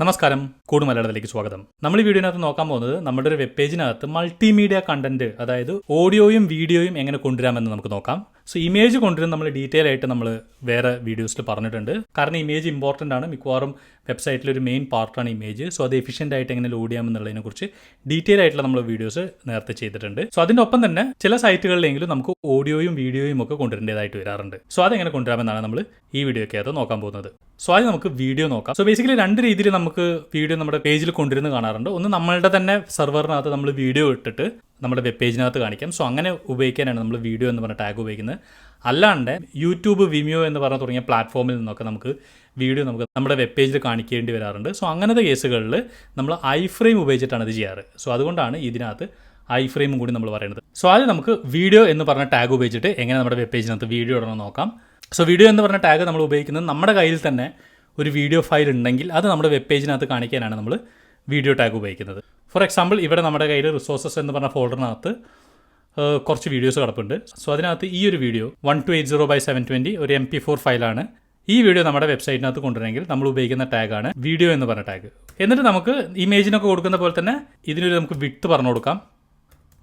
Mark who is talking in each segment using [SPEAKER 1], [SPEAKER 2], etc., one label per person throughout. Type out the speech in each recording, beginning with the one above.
[SPEAKER 1] നമസ്കാരം, കൂട് മലയാളത്തിലേക്ക് സ്വാഗതം. നമ്മൾ ഈ വീഡിയോനകത്ത് നോക്കാൻ പോകുന്നത് നമ്മുടെ ഒരു വെബ് പേജിനകത്ത് മൾട്ടിമീഡിയ കണ്ടന്റ്, അതായത് ഓഡിയോയും വീഡിയോയും എങ്ങനെ കൊണ്ടുവരാമെന്ന് നമുക്ക് നോക്കാം. സോ ഇമേജ് കൊണ്ടുവരും നമ്മൾ ഡീറ്റെയിൽ ആയിട്ട് നമ്മൾ വേറെ വീഡിയോസിൽ പറഞ്ഞിട്ടുണ്ട്. കാരണം ഇമേജ് ഇമ്പോർട്ടൻ്റ് ആണ്. മിക്കവാറും വെബ്സൈറ്റിലൊരു മെയിൻ പാർട്ടാണ് ഇമേജ്. സോ അത് എഫിഷ്യൻ്റ് ആയിട്ട് എങ്ങനെ ലോഡ് ചെയ്യാമെന്നുള്ളതിനെ കുറിച്ച് ഡീറ്റെയിൽ ആയിട്ടുള്ള നമ്മൾ വീഡിയോസ് നേരത്തെ ചെയ്തിട്ടുണ്ട്. സോ അതിൻ്റെ ഒപ്പം തന്നെ ചില സൈറ്റുകളിലെങ്കിലും നമുക്ക് ഓഡിയോയും വീഡിയോയും ഒക്കെ കൊണ്ടുവരേണ്ടതായിട്ട് വരാറുണ്ട്. സോ അതെങ്ങനെ കൊണ്ടുവരാമെന്നാണ് നമ്മൾ ഈ വീഡിയോയ്ക്കകത്ത് നോക്കാൻ പോകുന്നത്. സോ ആദ്യം നമുക്ക് വീഡിയോ നോക്കാം. സോ ബേസിക്കലി രണ്ട് രീതിയിൽ നമുക്ക് വീഡിയോ നമ്മുടെ പേജിൽ കൊണ്ടുവരുന്ന കാണാറുണ്ട്. ഒന്ന് നമ്മളുടെ തന്നെ സെർവറിനകത്ത് നമ്മൾ വീഡിയോ ഇട്ടിട്ട് നമ്മുടെ വെബ് പേജിനകത്ത് കാണിക്കാം. സോ അങ്ങനെ ഉപയോഗിക്കാനാണ് നമ്മൾ വീഡിയോ എന്ന് പറഞ്ഞ ടാഗ് ഉപയോഗിക്കുന്നത്. അല്ലാണ്ട് യൂട്യൂബ്, വിമിയോ എന്ന് പറഞ്ഞ തുടങ്ങിയ പ്ലാറ്റ്ഫോമിൽ നിന്നൊക്കെ നമുക്ക് വീഡിയോ നമുക്ക് നമ്മുടെ വെബ് പേജിൽ കാണിക്കേണ്ടി വരാറുണ്ട്. സോ അങ്ങനത്തെ കേസുകളിൽ നമ്മൾ ഐ ഫ്രെയിം ഉപയോഗിച്ചിട്ടാണ് ഇത് ചെയ്യാറ്. സോ അതുകൊണ്ടാണ് ഇതിനകത്ത് ഐ ഫ്രെയിമും കൂടി നമ്മൾ പറയുന്നത്. സോ ആദ്യം നമുക്ക് വീഡിയോ എന്ന് പറഞ്ഞ ടാഗ് ഉപയോഗിച്ചിട്ട് എങ്ങനെ നമ്മുടെ വെബ് പേജിനകത്ത് വീഡിയോ ഇടണം നോക്കാം. സോ വീഡിയോ എന്ന് പറഞ്ഞ ടാഗ് നമ്മൾ ഉപയോഗിക്കുന്നത് നമ്മുടെ കയ്യിൽ തന്നെ ഒരു വീഡിയോ ഫയൽ ഉണ്ടെങ്കിൽ അത് നമ്മുടെ വെബ് പേജിനകത്ത് കാണിക്കാനാണ് നമ്മൾ വീഡിയോ ടാഗ് ഉപയോഗിക്കുന്നത്. ഫോർ എക്സാമ്പിൾ, ഇവിടെ നമ്മുടെ കയ്യിൽ റിസോഴ്സസ് എന്ന് പറഞ്ഞ ഫോൾഡറിനകത്ത് കുറച്ച് വീഡിയോസ് കിടപ്പുണ്ട്. സോ അതിനകത്ത് ഈ ഒരു വീഡിയോ 1280x720 ഒരു MP4 ഫയലാണ്. ഈ വീഡിയോ നമ്മുടെ വെബ്സൈറ്റിനകത്ത് കൊണ്ടുവരണമെങ്കിൽ നമ്മൾ ഉപയോഗിക്കുന്ന ടാഗാണ് വീഡിയോ എന്ന് പറഞ്ഞ ടാഗ്. എന്നിട്ട് നമുക്ക് ഇമേജിനൊക്കെ കൊടുക്കുന്ന പോലെ തന്നെ ഇതിനൊരു നമുക്ക് വിഡ്ത്ത് പറഞ്ഞു കൊടുക്കാം.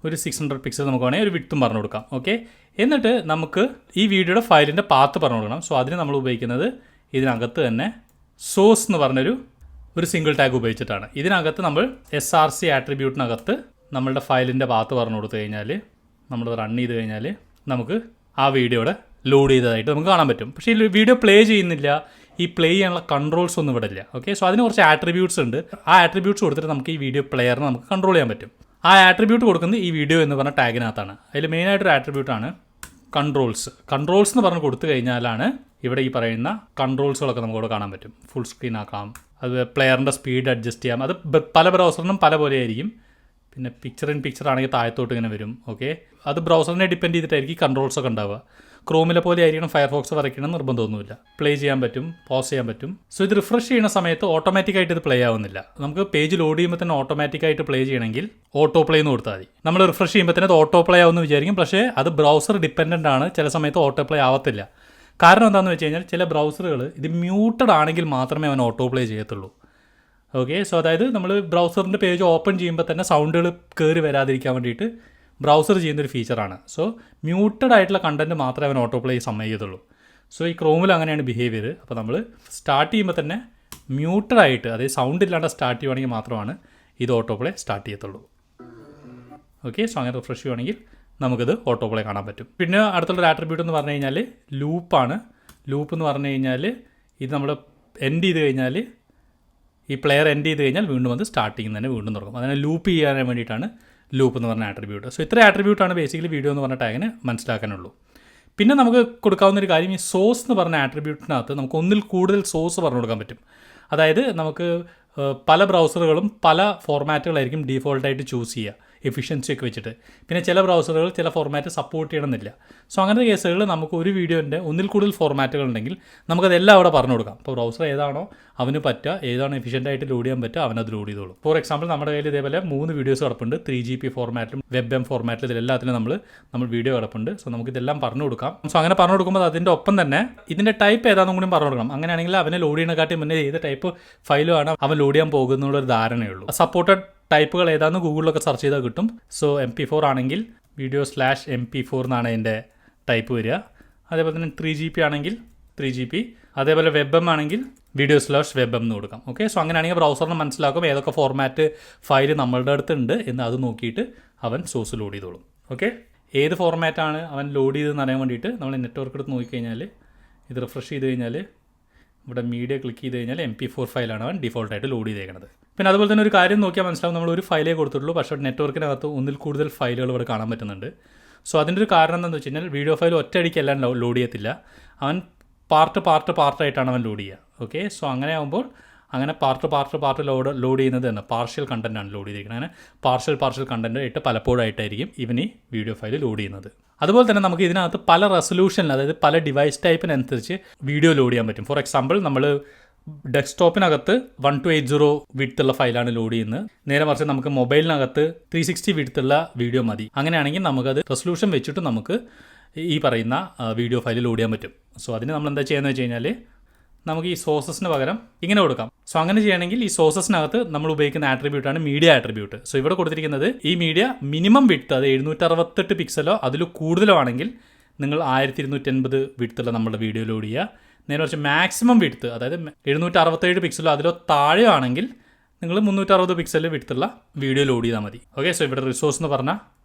[SPEAKER 1] ഒരു 600 പിക്സൽ നമുക്ക് വേണമെങ്കിൽ ഒരു വിഡ്ത്തും പറഞ്ഞു കൊടുക്കാം. ഓക്കെ, എന്നിട്ട് നമുക്ക് ഈ വീഡിയോയുടെ ഫയലിൻ്റെ പാത്ത് പറഞ്ഞു കൊടുക്കണം. സോ അതിന് നമ്മൾ ഉപയോഗിക്കുന്നത് ഇതിനകത്ത് തന്നെ സോഴ്സ് എന്ന് പറഞ്ഞൊരു സിംഗിൾ ടാഗ് ഉപയോഗിച്ചിട്ടാണ്. ഇതിനകത്ത് നമ്മൾ SRC ആട്രിബ്യൂട്ടിനകത്ത് നമ്മളുടെ ഫയലിൻ്റെ പാത്ത് പറഞ്ഞു കൊടുത്തു കഴിഞ്ഞാൽ, നമ്മൾ റൺ ചെയ്ത് കഴിഞ്ഞാൽ നമുക്ക് ആ വീഡിയോയുടെ ലോഡ് ചെയ്തതായിട്ട് നമുക്ക് കാണാൻ പറ്റും. പക്ഷേ ഈ വീഡിയോ പ്ലേ ചെയ്യുന്നില്ല, ഈ പ്ലേ ചെയ്യാനുള്ള കൺട്രോൾസ് ഒന്നും ഇവിടെ ഇല്ല. ഓക്കെ, സോ അതിന് കുറച്ച് ആട്രിബ്യൂട്ട്സ് ഉണ്ട്. ആ ആട്രിബ്യൂട്ട്സ് കൊടുത്തിട്ട് നമുക്ക് ഈ വീഡിയോ പ്ലെയറിനെ നമുക്ക് കൺട്രോൾ ചെയ്യാൻ പറ്റും. ആ ആട്രിബ്യൂട്ട് കൊടുക്കുന്നത് ഈ വീഡിയോ എന്ന് പറഞ്ഞ ടാഗിനകത്താണ്. അതിൽ മെയിനായിട്ടൊരു ആട്രിബ്യൂട്ടാണ് കൺട്രോൾസ്. കൺട്രോൾസ് എന്ന് പറഞ്ഞ് കൊടുത്തു കഴിഞ്ഞാലാണ് ഇവിടെ ഈ പറയുന്ന കൺട്രോൾസുകളൊക്കെ നമുക്കിവിടെ കാണാൻ പറ്റും. ഫുൾ സ്ക്രീൻ ആക്കാം, അത് പ്ലെയറിൻ്റെ സ്പീഡ് അഡ്ജസ്റ്റ് ചെയ്യാം. അത് പല ബ്രൗസറിനും പല പോലെ ആയിരിക്കും. പിന്നെ പിക്ചർ ഇൻ പിക്ചർ ആണെങ്കിൽ താഴത്തോട്ട് ഇങ്ങനെ വരും. ഓക്കെ, അത് ബ്രൗസറിനെ ഡിപ്പെൻഡ് ചെയ്തിട്ടായിരിക്കും കൺട്രോൾസ് ഒക്കെ ഉണ്ടാവുക. ക്രോമിലെ പോലെ ആയിരിക്കണം ഫയർഫോക്സ് വരയ്ക്കണം നിർബന്ധമൊന്നുമില്ല. പ്ലേ ചെയ്യാൻ പറ്റും, പോസ് ചെയ്യാൻ പറ്റും. സോ ഇത് റിഫ്രഷ് ചെയ്യുന്ന സമയത്ത് ഓട്ടോമാറ്റിക്കായിട്ട് ഇത് പ്ലേ ആവുന്നില്ല. നമുക്ക് പേജ് ലോഡ് ചെയ്യുമ്പോൾ തന്നെ ഓട്ടോമാറ്റിക്കായിട്ട് പ്ലേ ചെയ്യണമെങ്കിൽ ഓട്ടോ പ്ലേ എന്ന് കൊടുത്താൽ മതി. നമ്മൾ റിഫ്രഷ് ചെയ്യുമ്പോൾ തന്നെ അത് ഓട്ടോ പ്ലേ ആവുമെന്ന് വിചാരിക്കും. പക്ഷേ അത് ബ്രൗസർ ഡിപ്പെൻഡൻ്റ് ആണ്. ചില സമയത്ത് ഓട്ടോ പ്ലേ ആവത്തില്ല. കാരണം എന്താണെന്ന് വെച്ച് കഴിഞ്ഞാൽ ചില ബ്രൗസറുകൾ ഇത് മ്യൂട്ടഡ് ആണെങ്കിൽ മാത്രമേ അവൻ ഓട്ടോ പ്ലേ ചെയ്യത്തുള്ളൂ. ഓക്കെ, സോ അതായത് നമ്മൾ ബ്രൗസറിൻ്റെ പേജ് ഓപ്പൺ ചെയ്യുമ്പോൾ തന്നെ സൗണ്ടുകൾ കയറി വരാതിരിക്കാൻ വേണ്ടിയിട്ട് ബ്രൗസർ ചെയ്യുന്നൊരു ഫീച്ചറാണ്. സോ മ്യൂട്ടഡ് ആയിട്ടുള്ള കണ്ടൻറ്റ് മാത്രമേ അവൻ ഓട്ടോ പ്ലേ സമ്മതിക്കത്തുള്ളൂ. സോ ഈ ക്രോമിൽ അങ്ങനെയാണ് ബിഹേവിയർ. അപ്പോൾ നമ്മൾ സ്റ്റാർട്ട് ചെയ്യുമ്പോൾ തന്നെ മ്യൂട്ടഡ് ആയിട്ട്, അതായത് സൗണ്ട് ഇല്ലാണ്ട് സ്റ്റാർട്ട് ചെയ്യുവാണെങ്കിൽ മാത്രമാണ് ഇത് ഓട്ടോ പ്ലേ സ്റ്റാർട്ട് ചെയ്യത്തുള്ളൂ. ഓക്കെ, സോ അങ്ങനെ റിഫ്രഷ് ചെയ്യുവാണെങ്കിൽ നമുക്കിത് ഓട്ടോ പ്ലേ കാണാൻ പറ്റും. പിന്നെ അടുത്തുള്ളൊരു ആട്രിബ്യൂട്ട് എന്ന് പറഞ്ഞു കഴിഞ്ഞാൽ ലൂപ്പാണ്. ലൂപ്പ് എന്ന് പറഞ്ഞു കഴിഞ്ഞാൽ ഇത് നമ്മൾ എൻഡ് ചെയ്ത് കഴിഞ്ഞാൽ, ഈ പ്ലെയർ എൻഡ് ചെയ്ത് കഴിഞ്ഞാൽ വീണ്ടും അത് സ്റ്റാർട്ടിങ് തന്നെ വീണ്ടും തുടങ്ങും. അതിനെ ലൂപ്പ് ചെയ്യാൻ വേണ്ടിയിട്ടാണ് ലൂപ്പ് എന്ന് പറഞ്ഞ ആട്രിബ്യൂട്ട്. സോ ഇത്ര ആട്രിബ്യൂട്ടാണ് ബേസിക്കലി വീഡിയോ എന്ന് പറഞ്ഞ ടാഗിന് മനസ്സിലാക്കാനുള്ളൂ. പിന്നെ നമുക്ക് കൊടുക്കാവുന്ന ഒരു കാര്യം, ഈ സോഴ്സ് എന്ന് പറഞ്ഞ ആട്രിബ്യൂട്ടിനകത്ത് നമുക്ക് ഒന്നിൽ കൂടുതൽ സോഴ്സ് പറഞ്ഞു കൊടുക്കാൻ പറ്റും. അതായത് നമുക്ക് പല ബ്രൗസറുകളും പല ഫോർമാറ്റുകളായിരിക്കും ഡീഫോൾട്ടായിട്ട് ചൂസ് ചെയ്യുക, എഫിഷ്യൻസി ഒക്കെ വെച്ചിട്ട്. പിന്നെ ചില ബ്രൗസറുകൾ ചില ഫോർമാറ്റ് സപ്പോർട്ട് ചെയ്യണമെന്നില്ല. സോ അങ്ങനത്തെ കേസുകളിൽ നമുക്ക് ഒരു വീഡിയോൻ്റെ ഒന്നിൽ കൂടുതൽ ഫോർമാറ്റുകൾ ഉണ്ടെങ്കിൽ നമുക്കതെല്ലാം അവിടെ പറഞ്ഞു കൊടുക്കാം. അപ്പോൾ ബ്രൗസർ ഏതാണോ അവന് പറ്റുക, ഏതാണോ എഫിഷ്യൻ്റായിട്ട് ലോഡ് ചെയ്യാൻ പറ്റുക, അവനത് ലോഡ് ചെയ്തോളൂ. ഫോർ എക്സാമ്പിൾ, നമ്മുടെ കയ്യിൽ ഇതേപോലെ 3 വീഡിയോസ് കിടപ്പുണ്ട്. 3GP ഫോർമാറ്റിലും WebM ഫോർമാറ്റിലും ഇതിലെല്ലാത്തിലും നമ്മൾ വീഡിയോ കിടപ്പുണ്ട്. സോ നമുക്കിതെല്ലാം പറഞ്ഞു കൊടുക്കാം. സോ അങ്ങനെ പറഞ്ഞു കൊടുക്കുമ്പോൾ അതിൻ്റെ ഒപ്പം തന്നെ ഇതിൻ്റെ ടൈപ്പ് ഏതാണെന്നും കൂടി പറഞ്ഞു കൊടുക്കണം. അങ്ങനെയാണെങ്കിൽ അവനെ ലോഡ് ചെയ്യുന്നതിനെക്കാട്ടി മുന്നേ ഏത് ടൈപ്പ് ഫയലുമാണ് അവൻ ലോഡ് ചെയ്യാൻ പോകുന്നുള്ളൊരു ധാരണയുള്ളൂ. സപ്പോർട്ടഡ് ടൈപ്പുകൾ ഏതാണെന്ന് ഗൂഗിളിലൊക്കെ സെർച്ച് ചെയ്താൽ കിട്ടും. സോ MP4 ആണെങ്കിൽ video/MP4 എന്നാണ് അതിൻ്റെ ടൈപ്പ് വരിക. അതേപോലെ തന്നെ 3GP ആണെങ്കിൽ 3GP, അതേപോലെ WebM ആണെങ്കിൽ video/WebM എന്ന് കൊടുക്കാം. ഓക്കെ, സോ അങ്ങനെയാണെങ്കിൽ ബ്രൗസറിന് മനസ്സിലാക്കും ഏതൊക്കെ ഫോർമാറ്റ് ഫയൽ നമ്മളുടെ അടുത്തുണ്ട് എന്ന് അത് നോക്കിയിട്ട് അവൻ സോഴ്സ് ലോഡ് ചെയ്തോളും. ഓക്കെ, ഏത് ഫോർമാറ്റാണ് അവൻ ലോഡ് ചെയ്തതെന്ന് അറിയാൻ വേണ്ടിയിട്ട് നമ്മൾ നെറ്റ്വർക്ക് എടുത്ത് നോക്കിക്കഴിഞ്ഞാൽ, ഇത് റിഫ്രഷ് ചെയ്ത് കഴിഞ്ഞാൽ ഇവിടെ മീഡിയ ക്ലിക്ക് ചെയ്ത് കഴിഞ്ഞാൽ MP4 ഫയലാണ് അവൻ ഡിഫോൾട്ടായിട്ട് ലോഡ് ചെയ്തേക്കുന്നത്. പിന്നെ അതുപോലെ തന്നെ ഒരു കാര്യം നോക്കിയാൽ മനസ്സിലാവും, നമ്മൾ ഒരു ഫയലേ കൊടുത്തിട്ടുള്ളൂ, പക്ഷേ നെറ്റ്വർക്കിനകത്ത് ഒന്നിൽ കൂടുതൽ ഫയലുകൾ ഇവിടെ കാണാൻ പറ്റുന്നുണ്ട്. സോ അതിൻ്റെ ഒരു കാരണം എന്താണെന്ന് വെച്ച് കഴിഞ്ഞാൽ വീഡിയോ ഫയൽ ഒറ്റയടിക്ക് എല്ലാം ലോഡ് ചെയ്യത്തില്ല. അവൻ പാർട്ടായിട്ടാണ് അവൻ ലോഡ് ചെയ്യുക. ഓക്കെ, സോ അങ്ങനെ ആകുമ്പോൾ അങ്ങനെ പാർട്ട് ലോഡ് ചെയ്യുന്നത് തന്നെ പാർഷ്യൽ കണ്ടൻറ്റാണ് ലോഡ് ചെയ്തിരിക്കുന്നത്. അങ്ങനെ പാർഷ്യൽ കണ്ടൻറ്റ് ആയിട്ട് പലപ്പോഴായിട്ടായിരിക്കും ഇവൻ ഈ വീഡിയോ ഫയൽ ലോഡ് ചെയ്യുന്നത്. അതുപോലെ തന്നെ നമുക്ക് ഇതിനകത്ത് പല റെസൊല്യൂഷനിൽ, അതായത് പല ഡിവൈസ് ടൈപ്പിനനുസരിച്ച് വീഡിയോ ലോഡ് ചെയ്യാൻ പറ്റും. ഫോർ എക്സാമ്പിൾ, നമ്മൾ ഡെസ്ക്ടോപ്പിനകത്ത് 1280 വിഡ്ത്തുള്ള ഫയലാണ് ലോഡ് ചെയ്യുന്നത്. നേരെ മറിച്ച് നമുക്ക് മൊബൈലിനകത്ത് 360 വിഡ്ത്തുള്ള വീഡിയോ മതി. അങ്ങനെയാണെങ്കിൽ നമുക്കത് റെസൊല്യൂഷൻ വെച്ചിട്ട് നമുക്ക് ഈ പറയുന്ന വീഡിയോ ഫയൽ ലോഡ് ചെയ്യാൻ പറ്റും. സോ അതിന് നമ്മൾ എന്താ ചെയ്യുന്നത് വെച്ച് കഴിഞ്ഞാൽ, നമുക്ക് ഈ സോഴ്സസിന് പകരം ഇങ്ങനെ കൊടുക്കാം. സോ അങ്ങനെ ചെയ്യണമെങ്കിൽ ഈ സോഴ്സസിനകത്ത് നമ്മൾ ഉപയോഗിക്കുന്ന ആട്രിബ്യൂട്ടാണ് മീഡിയ ആട്രിബ്യൂട്ട്. സോ ഇവിടെ കൊടുത്തിരിക്കുന്നത് ഈ മീഡിയ മിനിമം വിഡ്ത്ത്, അത് 768 പിക്സലോ അതിൽ കൂടുതലോ ആണെങ്കിൽ നിങ്ങൾ 1280 വിഡ്ത്തുള്ള നമ്മുടെ വീഡിയോ ലോഡ് ചെയ്യുക. നേരെ കുറച്ച് മാക്സിമം വിഡ്ത്ത്, അതായത് 767 പിക്സലോ അതിലോ താഴെ ആണെങ്കിൽ നിങ്ങൾ 360 പിക്സലിൽ വിഡ്ത്തുള്ള വീഡിയോ ലോഡ് ചെയ്താൽ മതി. ഓക്കെ, സോ ഇവിടെ റിസോഴ്സ് എന്ന് പറഞ്ഞാൽ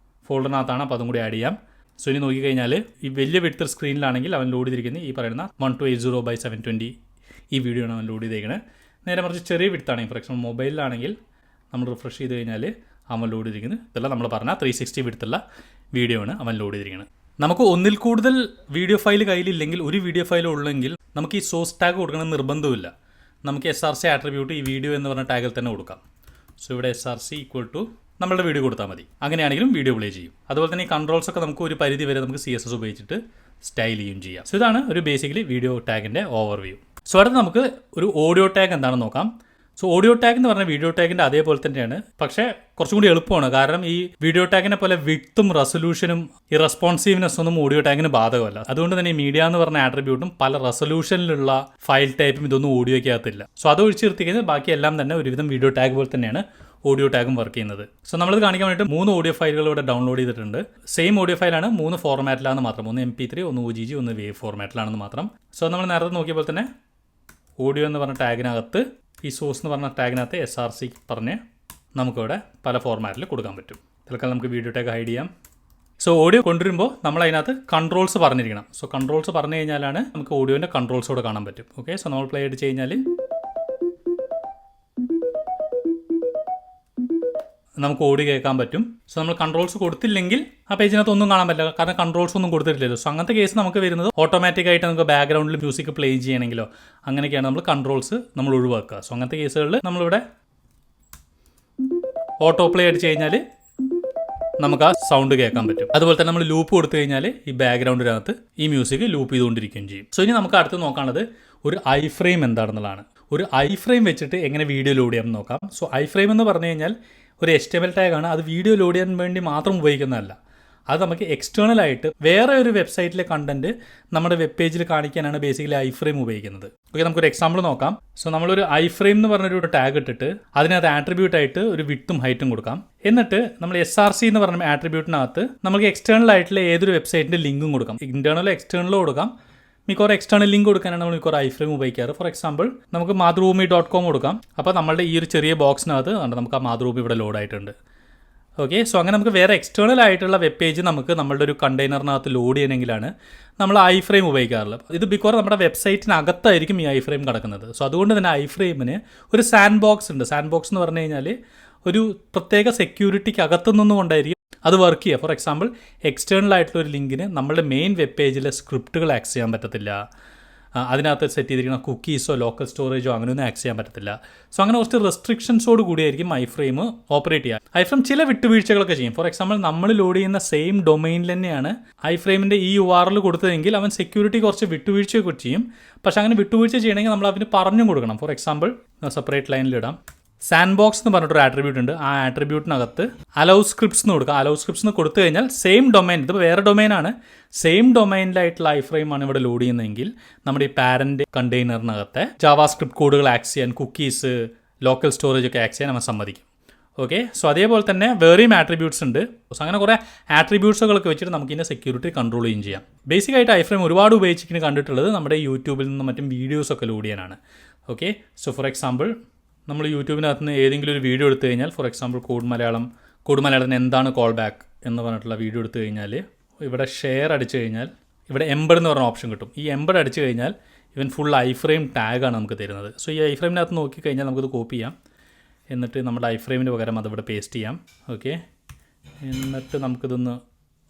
[SPEAKER 1] ഫോൾഡറിനകത്താണ്, അപ്പോൾ അതും കൂടി ആഡ് ചെയ്യാം. സോ ഇനി നോക്കിക്കഴിഞ്ഞാൽ ഈ വലിയ വിഡ്ത്ത് സ്ക്രീനിലാണെങ്കിൽ അവൻ ലോഡ് ചെയ്തിരിക്കുന്നത് ഈ പറയുന്ന 1280x720 ഈ വീഡിയോ ആണ് അവൻ ലോഡ് ചെയ്തേക്കുന്നത്. നേരെ മറിച്ച് ചെറിയ വിഡ്ത്താണെങ്കിൽ, ഫോർ എക്സാമ്പിൾ മൊബൈലിലാണെങ്കിൽ നമ്മൾ റിഫ്രഷ് ചെയ്ത് കഴിഞ്ഞാൽ അവൻ ലോഡ് ചെയ്തിരിക്കുന്നത് ഇതല്ല, നമ്മൾ പറഞ്ഞാൽ 360 വിഡ്ത്തുള്ള വീഡിയോ ആണ് അവൻ ലോഡ് ചെയ്തിരിക്കുന്നത്. നമുക്ക് ഒന്നിൽ കൂടുതൽ വീഡിയോ ഫയൽ കയ്യിലില്ലെങ്കിൽ, ഒരു വീഡിയോ ഫയൽ ഉള്ളെങ്കിൽ നമുക്ക് ഈ സോഴ്സ് ടാഗ് കൊടുക്കണം നിർബന്ധമില്ല. നമുക്ക് SRC ആട്രിബ്യൂട്ട് ഈ വീഡിയോ എന്ന് പറഞ്ഞ ടാഗിൽ തന്നെ കൊടുക്കാം. സോ ഇവിടെ SRC = നമ്മളുടെ വീഡിയോ കൊടുത്താൽ മതി. അങ്ങനെയാണെങ്കിലും വീഡിയോ പ്ലേ ചെയ്യും. അതുപോലെ തന്നെ ഈ കൺട്രോൾസ് ഒക്കെ നമുക്ക് ഒരു പരിധി വരെ നമുക്ക് CSS ഉപയോഗിച്ചിട്ട് സ്റ്റൈൽ ചെയ്യും ചെയ്യാം. സോ ഇതാണ് ഒരു ബേസിക്കലി വീഡിയോ ടാഗിൻ്റെ ഓവർവ്യൂ. സോ അടുത്ത് നമുക്ക് ഒരു ഓഡിയോ ടാഗ് എന്താണെന്ന് നോക്കാം. സോ ഓഡിയോ ടാഗ് എന്ന് പറഞ്ഞാൽ വീഡിയോ ടാഗിൻ്റെ അതേപോലെ തന്നെയാണ്, പക്ഷേ കുറച്ചും കൂടി എളുപ്പമാണ്. കാരണം ഈ വീഡിയോ ടാഗിനെ പോലെ വിഡ്ത്തും റെസൊല്യൂഷനും ഈ റെസ്പോൺസീവ്നെസ് ഒന്നും ഓഡിയോ ടാഗിന് ബാധകമല്ല. അതുകൊണ്ട് തന്നെ ഈ മീഡിയ എന്ന് പറഞ്ഞ ആട്രിബ്യൂട്ടും പല റെസൊല്യൂഷനിലുള്ള ഫയൽ ടൈപ്പും ഇതൊന്നും ഓഡിയോയ്ക്കകത്തില്ല. സോ അത് ഒഴിച്ച് നിർത്തി കഴിഞ്ഞാൽ ബാക്കി എല്ലാം തന്നെ ഒരുവിധം വീഡിയോ ടാഗ് പോലെ തന്നെയാണ് ഓഡിയോ ടാഗും വർക്ക് ചെയ്യുന്നത്. സോ നമ്മളിത് കാണിക്കാൻ വേണ്ടിയിട്ട് 3 ഓഡിയോ ഫയലുകൾ ഇവിടെ ഡൗൺലോഡ് ചെയ്തിട്ടുണ്ട്. സെയിം ഓഡിയോ ഫയലാണ്, 3 ഫോർമാറ്റിലാണെന്ന് മാത്രം. ഒന്ന് MP3, ഒന്ന് OGG, ഒന്ന് വേവ് ഫോർമാറ്റിലാണെന്ന് മാത്രം. സോ നമ്മൾ നേരത്തെ നോക്കിയപ്പോൾ തന്നെ ഓഡിയോ എന്ന് പറഞ്ഞ ടാഗിനകത്ത് ഈ സോഴ്സ് എന്ന് പറഞ്ഞ ടാഗിനകത്ത് SRC പറഞ്ഞ് നമുക്കിവിടെ പല ഫോർമാറ്റിൽ കൊടുക്കാൻ പറ്റും. തൽക്കാലം നമുക്ക് വീഡിയോ ടാഗ് ഹൈഡ് ചെയ്യാം. സോ ഓഡിയോ കൊണ്ടുവരുമ്പോൾ നമ്മൾ അതിനകത്ത് കൺട്രോൾസ് പറഞ്ഞിരിക്കണം. സോ കൺട്രോൾസ് പറഞ്ഞു കഴിഞ്ഞാലാണ് നമുക്ക് ഓഡിയോൻ്റെ കൺട്രോൾസ് കൂടെ കാണാൻ പറ്റും. ഓക്കെ, സോ നമ്മൾ പ്ലേ അടിച്ച് കഴിഞ്ഞാൽ നമുക്ക് ഓഡിയോ കേൾക്കാൻ പറ്റും. സോ നമ്മൾ കൺട്രോൾസ് കൊടുത്തില്ലെങ്കിൽ ആ പേജിനകത്ത് ഒന്നും കാണാൻ പറ്റില്ല, കാരണം കൺട്രോൾസ് ഒന്നും കൊടുത്തിട്ടില്ലല്ലോ. സോ അങ്ങനത്തെ കേസ് നമുക്ക് വരുന്നത് ഓട്ടോമാറ്റിക്കായിട്ട് നമുക്ക് ബാക്ക്ഗ്രൗണ്ടിൽ മ്യൂസിക് പ്ലേ ചെയ്യണമെങ്കിലോ അങ്ങനെയൊക്കെയാണ് നമ്മൾ കൺട്രോൾസ് നമ്മൾ ഒഴിവാക്കുക. സോ അങ്ങനത്തെ കേസുകളിൽ നമ്മളിവിടെ ഓട്ടോ പ്ലേ അടിച്ച് കഴിഞ്ഞാൽ നമുക്ക് ആ സൗണ്ട് കേൾക്കാൻ പറ്റും. അതുപോലെ തന്നെ നമ്മൾ ലൂപ്പ് കൊടുത്തു കഴിഞ്ഞാൽ ഈ ബാക്ക്ഗ്രൗണ്ടിനകത്ത് ഈ മ്യൂസിക് ലൂപ്പ് ചെയ്തുകൊണ്ടിരിക്കുകയും ചെയ്യും. സോ ഇനി നമുക്ക് അടുത്ത് നോക്കാനുള്ളത് ഒരു ഐ-ഫ്രെയിം എന്താണെന്നുള്ളതാണ്. ഒരു ഐ-ഫ്രെയിം വെച്ചിട്ട് എങ്ങനെ വീഡിയോ ലോഡ് ചെയ്യാമെന്ന് നോക്കാം. സോ ഐ-ഫ്രെയിം എന്ന് പറഞ്ഞു കഴിഞ്ഞാൽ ഒരു HTML ടാഗാണ്. അത് വീഡിയോ ലോഡ് ചെയ്യാൻ വേണ്ടി മാത്രം ഉപയോഗിക്കുന്നതല്ല, അത് നമുക്ക് എക്സ്റ്റേണൽ ആയിട്ട് വേറെ ഒരു വെബ്സൈറ്റിലെ കണ്ടന്റ് നമ്മുടെ വെബ് പേജിൽ കാണിക്കാനാണ് ബേസിക്കലി ഐ-ഫ്രെയിം ഉപയോഗിക്കുന്നത്. ഓക്കെ, നമുക്കൊരു എക്സാമ്പിൾ നോക്കാം. സോ നമ്മളൊരു ഐ-ഫ്രെയിം എന്ന് പറഞ്ഞൊരു ടാഗ് ഇട്ടിട്ട് അതിനകത്ത് ആട്രിബ്യൂട്ട് ആയിട്ട് ഒരു വിഡ്ത്തും ഹൈറ്റും കൊടുക്കാം. എന്നിട്ട് നമ്മൾ SRC എന്ന് പറഞ്ഞ ആട്രിബ്യൂട്ടിനകത്ത് നമുക്ക് എക്സ്റ്റേണൽ ആയിട്ടുള്ള ഏതൊരു വെബ്സൈറ്റിൻ്റെ ലിങ്കും കൊടുക്കാം. ഇന്റേണലോ എക്സ്റ്റേണലോ കൊടുക്കാം. മിക്കവാറും എക്സ്റ്റേണൽ ലിങ്ക് കൊടുക്കാനാണ് നമ്മൾ മിക്കവാറും ഐ-ഫ്രെയിം ഉപയോഗിക്കാറ്. ഫോർ എക്സാമ്പിൾ നമുക്ക് മാതൃഭൂമി.com കൊടുക്കാം. അപ്പോൾ നമ്മളുടെ ഈ ഒരു ചെറിയ ബോക്സിനകത്ത് നമുക്ക് ആ മാതൃഭൂമി ഇവിടെ ലോഡ് ആയിട്ടുണ്ട്. ഓക്കെ, സോ അങ്ങനെ നമുക്ക് വേറെ എക്സ്റ്റേണൽ ആയിട്ടുള്ള വെബ് പേജ് നമുക്ക് നമ്മളുടെ ഒരു കണ്ടെയ്നറിനകത്ത് ലോഡ് ചെയ്യണമെങ്കിലാണ് നമ്മൾ ഐ-ഫ്രെയിം ഉപയോഗിക്കാറുള്ളത്. ഇത് ബിക്കോസ് നമ്മുടെ വെബ്സൈറ്റിനകത്തായിരിക്കും ഈ ഐ-ഫ്രെയിം കിടക്കുന്നത്. സോ അതുകൊണ്ട് തന്നെ ഐ-ഫ്രെയിമിന് ഒരു സാൻഡ് ബോക്സ് ഉണ്ട്. സാൻഡ് ബോക്സ് എന്ന് പറഞ്ഞു കഴിഞ്ഞാൽ ഒരു പ്രത്യേക സെക്യൂരിറ്റിക്ക് അകത്തു നിന്നുകൊണ്ടായിരിക്കും അത് വർക്ക് ചെയ്യുക. ഫോർ എക്സാമ്പിൾ എക്സ്റ്റേണൽ ആയിട്ടുള്ള ഒരു ലിങ്കിന് നമ്മളുടെ മെയിൻ വെബ് പേജിലെ സ്ക്രിപ്റ്റുകൾ ആക്സസ് ചെയ്യാൻ പറ്റത്തില്ല. അതിനകത്ത് സെറ്റ് ചെയ്തിരിക്കുന്ന കുക്കീസോ ലോക്കൽ സ്റ്റോറേജോ അങ്ങനെയൊന്നും ആക്സസ് ചെയ്യാൻ പറ്റത്തില്ല. സോ അങ്ങനെ കുറച്ച് റെസ്ട്രിക്ഷൻസോട് കൂടിയായിരിക്കും ഐ-ഫ്രെയിം ഓപ്പറേറ്റ് ചെയ്യുക. ഐ-ഫ്രെയിം ചില വിട്ടുവീഴ്ചകളൊക്കെ ചെയ്യും. ഫോർ എക്സാമ്പിൾ നമ്മൾ ലോഡ് ചെയ്യുന്ന സെയിം ഡൊമൈനിൽ തന്നെയാണ് ഐ-ഫ്രെയിമിൻ്റെ ഈ URL കൊടുത്തതെങ്കിൽ അവൻ സെക്യൂരിറ്റി കുറച്ച് വിട്ടുവീഴ്ചയൊക്കെ ചെയ്യും. പക്ഷേ അങ്ങനെ വിട്ടുവീഴ്ച ചെയ്യണമെങ്കിൽ നമ്മൾ അവന് പറഞ്ഞും കൊടുക്കണം. ഫോർ എക്സാമ്പിൾ സെപ്പറേറ്റ് ലൈനിലിടാം. സാൻഡ് ബോക്സ് എന്ന് പറഞ്ഞിട്ടൊരു ആട്രിബ്യൂട്ട് ഉണ്ട്. ആ ആട്രിബ്യൂട്ടിനകത്ത് അലൗ സ്ക്രിപ്റ്റ്സ് എന്ന് കൊടുക്കുക. അലൗ സ്ക്രിപ്റ്റ്സ് എന്ന് കൊടുത്തു കഴിഞ്ഞാൽ സെയിം ഡൊമൈൻ, ഇത് വേറെ ഡൊമൈനാണ്, സെയിം ഡൊമൈനിലായിട്ടുള്ള ഐ-ഫ്രെയിം ആണ് ഇവിടെ ലോഡ് ചെയ്യുന്നതെങ്കിൽ നമ്മുടെ ഈ പാരന്റ് കണ്ടെയ്നറിനകത്തെ ജാവാ സ്ക്രിപ്റ്റ് കോഡുകൾ ആക്സസ് ചെയ്യാൻ, കുക്കീസ്, ലോക്കൽ സ്റ്റോറേജ് ഒക്കെ ആക്സസ് ചെയ്യാൻ നമ്മൾ സമ്മതിക്കും. ഓക്കെ, സോ അതേപോലെ തന്നെ വേറെയും ആട്രിബ്യൂട്ട്സ് ഉണ്ട്. സോ അങ്ങനെ കുറേ ആട്രിബ്യൂട്ട്സുകളൊക്കെ വെച്ചിട്ട് നമുക്ക് ഇതിൻ്റെ സെക്യൂരിറ്റി കൺട്രോൾ ചെയ്യുകയും ചെയ്യാം. ബേസിക്കായിട്ട് ഐ-ഫ്രെയിം ഒരുപാട് ഉപയോഗിച്ചിട്ട് കണ്ടിട്ടുള്ളത് നമ്മുടെ യൂട്യൂബിൽ നിന്നും മറ്റും വീഡിയോസൊക്കെ ലോഡ് ചെയ്യാനാണ്. ഓക്കെ, സോ ഫോർ എക്സാമ്പിൾ നമ്മൾ യൂട്യൂബിനകത്ത് നിന്ന് ഏതെങ്കിലും ഒരു വീഡിയോ എടുത്തു കഴിഞ്ഞാൽ, ഫോർ എക്സാമ്പിൾ കോഡ് മലയാളത്തിന് എന്താണ് കോൾ ബാക്ക് എന്ന് പറഞ്ഞിട്ടുള്ള വീഡിയോ എടുത്തു കഴിഞ്ഞാൽ ഇവിടെ ഷെയർ അടിച്ചു കഴിഞ്ഞാൽ ഇവിടെ എംബഡ് എന്ന് പറഞ്ഞ ഓപ്ഷൻ കിട്ടും. ഈ എംബഡ് അടിച്ചു കഴിഞ്ഞാൽ ഇവൻ ഫുൾ ഐ-ഫ്രെയിം ടാഗാണ് നമുക്ക് തരുന്നത്. സോ ഈ ഐ-ഫ്രെയിമിനകത്ത് നോക്കിക്കഴിഞ്ഞാൽ നമുക്കത് കോപ്പി ചെയ്യാം. എന്നിട്ട് നമ്മുടെ ഐ-ഫ്രെയിമിന് പകരം അതിവിടെ പേസ്റ്റ് ചെയ്യാം. ഓക്കെ, എന്നിട്ട് നമുക്കിതൊന്ന്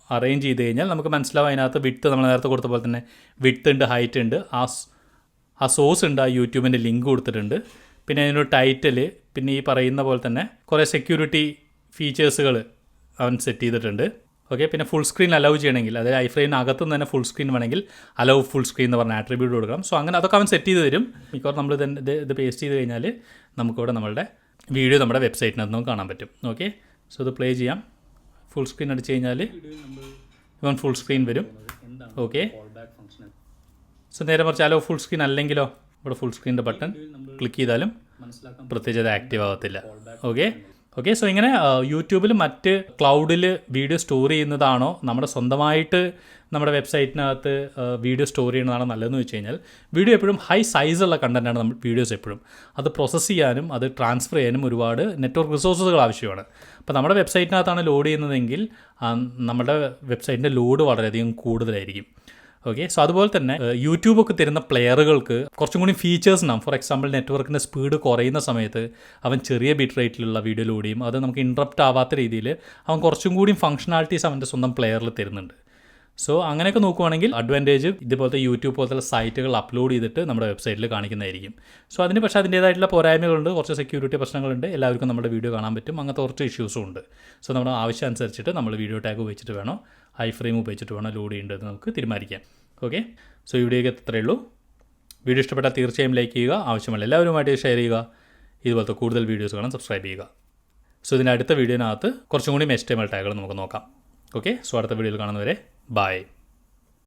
[SPEAKER 1] അറേഞ്ച് ചെയ്ത് കഴിഞ്ഞാൽ നമുക്ക് മനസ്സിലാവും അതിനകത്ത് വിഡ്ത്ത് നമ്മൾ നേരത്തെ കൊടുത്ത പോലെ തന്നെ വിഡ്ത്ത് ഉണ്ട്, ഹൈറ്റ് ഉണ്ട്, ആ സോഴ്സ് ഉണ്ട്, ആ യൂട്യൂബിൻ്റെ ലിങ്ക് കൊടുത്തിട്ടുണ്ട്. പിന്നെ അതിനൊരു ടൈറ്റിൽ, പിന്നെ ഈ പറയുന്ന പോലെ തന്നെ കുറേ സെക്യൂരിറ്റി ഫീച്ചേഴ്സുകൾ അവൻ സെറ്റ് ചെയ്തിട്ടുണ്ട്. ഓക്കെ, പിന്നെ ഫുൾ സ്ക്രീൻ അലൗ ചെയ്യണമെങ്കിൽ, അതായത് ഐ-ഫ്രെയിമിനകത്തു നിന്ന് തന്നെ ഫുൾ സ്ക്രീൻ വേണമെങ്കിൽ അലൗ ഫുൾ സ്ക്രീൻ എന്ന് പറഞ്ഞ ആട്രിബ്യൂട്ട് കൊടുക്കണം. സോ അങ്ങനെ അതൊക്കെ അവൻ സെറ്റ് ചെയ്ത് തരും. മിക്കവാറും നമ്മൾ ഇത് പേസ്റ്റ് ചെയ്ത് കഴിഞ്ഞാൽ നമുക്കിവിടെ നമ്മളുടെ വീഡിയോ നമ്മുടെ വെബ്സൈറ്റിനകത്ത് നമുക്ക് കാണാൻ പറ്റും. ഓക്കെ, സോ ഇത് പ്ലേ ചെയ്യാം. ഫുൾ സ്ക്രീൻ അടിച്ച് കഴിഞ്ഞാൽ ഇവൻ ഫുൾ സ്ക്രീൻ വരും. ഓക്കെ, സോ നേരെ മറിച്ച് അലോ ഫുൾ സ്ക്രീൻ അല്ലെങ്കിലോ ഇവിടെ ഫുൾ സ്ക്രീനിൻ്റെ ബട്ടൺ ക്ലിക്ക് ചെയ്താലും പ്രത്യേകിച്ച് അത് ആക്റ്റീവ് ആകത്തില്ല. ഓക്കെ സോ ഇങ്ങനെ യൂട്യൂബിൽ മറ്റ് ക്ലൗഡിൽ വീഡിയോ സ്റ്റോർ ചെയ്യുന്നതാണോ നമ്മുടെ സ്വന്തമായിട്ട് നമ്മുടെ വെബ്സൈറ്റിനകത്ത് വീഡിയോ സ്റ്റോർ ചെയ്യുന്നതാണോ നല്ലതെന്ന് വെച്ച് കഴിഞ്ഞാൽ വീഡിയോ എപ്പോഴും ഹൈ സൈസുള്ള കണ്ടൻറ്റാണ് നമ്മൾ വീഡിയോസ് എപ്പോഴും. അത് പ്രോസസ്സ് ചെയ്യാനും അത് ട്രാൻസ്ഫർ ചെയ്യാനും ഒരുപാട് നെറ്റ്വർക്ക് റിസോഴ്സുകൾ ആവശ്യമാണ്. അപ്പോൾ നമ്മുടെ വെബ്സൈറ്റിനകത്താണ് ലോഡ് ചെയ്യുന്നതെങ്കിൽ നമ്മുടെ വെബ്സൈറ്റിൻ്റെ ലോഡ് വളരെയധികം കൂടുതലായിരിക്കും. സോ അതുപോലെ തന്നെ യൂട്യൂബൊക്കെ തരുന്ന പ്ലെയറുകൾക്ക് കുറച്ചും കൂടി ഫീച്ചേഴ്സ് ഉണ്ടാകും. ഫോർ എക്സാമ്പിൾ നെറ്റ്വർക്കിൻ്റെ സ്പീഡ് കുറയുന്ന സമയത്ത് അവൻ ചെറിയ ബിറ്റ് റേറ്റിലുള്ള വീഡിയോ ലോഡ് ചെയ്യും. അത് നമുക്ക് ഇൻട്രപ്റ്റ് ആവാത്ത രീതിയിൽ അവൻ കുറച്ചും കൂടി ഫങ്ഷണാലിറ്റീസ് അവൻ്റെ സ്വന്തം പ്ലെയറിൽ തരുന്നുണ്ട്. സോ അങ്ങനെയൊക്കെ നോക്കുവാണെങ്കിൽ അഡ്വാൻറ്റേജ് ഇതുപോലത്തെ യൂട്യൂബ് പോലത്തെ സൈറ്റുകൾ അപ്ലോഡ് ചെയ്തിട്ട് നമ്മുടെ വെബ്സൈറ്റിൽ കാണിക്കുന്നതായിരിക്കും. സോ അതിന് പക്ഷേ അതിൻ്റേതായിട്ടുള്ള പോരായ്മകളുണ്ട്, കുറച്ച് സെക്യൂരിറ്റി പ്രശ്നങ്ങളുണ്ട്, എല്ലാവർക്കും നമ്മുടെ വീഡിയോ കാണാൻ പറ്റും, അങ്ങനത്തെ കുറച്ച് ഇഷ്യൂസും ഉണ്ട്. സോ നമ്മുടെ ആവശ്യം അനുസരിച്ചിട്ട് നമ്മൾ വീഡിയോ ടാഗ് ഉപയോഗിച്ചിട്ട് വേണോ ഐ ഫ്രെയിം ഉപയോഗിച്ചിട്ട് വേണോ ലോഡ് ചെയ്യേണ്ടത് നമുക്ക് തീരുമാനിക്കാം. സോ ഈ വീഡിയോയ്ക്ക് അത്രയേ ഉള്ളൂ. വീഡിയോ ഇഷ്ടപ്പെട്ടാൽ തീർച്ചയായും ലൈക്ക് ചെയ്യുക, ആവശ്യമുള്ള എല്ലാവരുമായിട്ട് ഷെയർ ചെയ്യുക. ഇതുപോലത്തെ കൂടുതൽ വീഡിയോസ് കാണാൻ സബ്സ്ക്രൈബ് ചെയ്യുക. സോ ഇതിൻ്റെ അടുത്ത വീഡിയോനകത്ത് കുറച്ചും കൂടി HTML ടാഗുകൾ നമുക്ക് നോക്കാം. സോ അടുത്ത വീഡിയോയിൽ കാണുന്നവരെ ബൈ.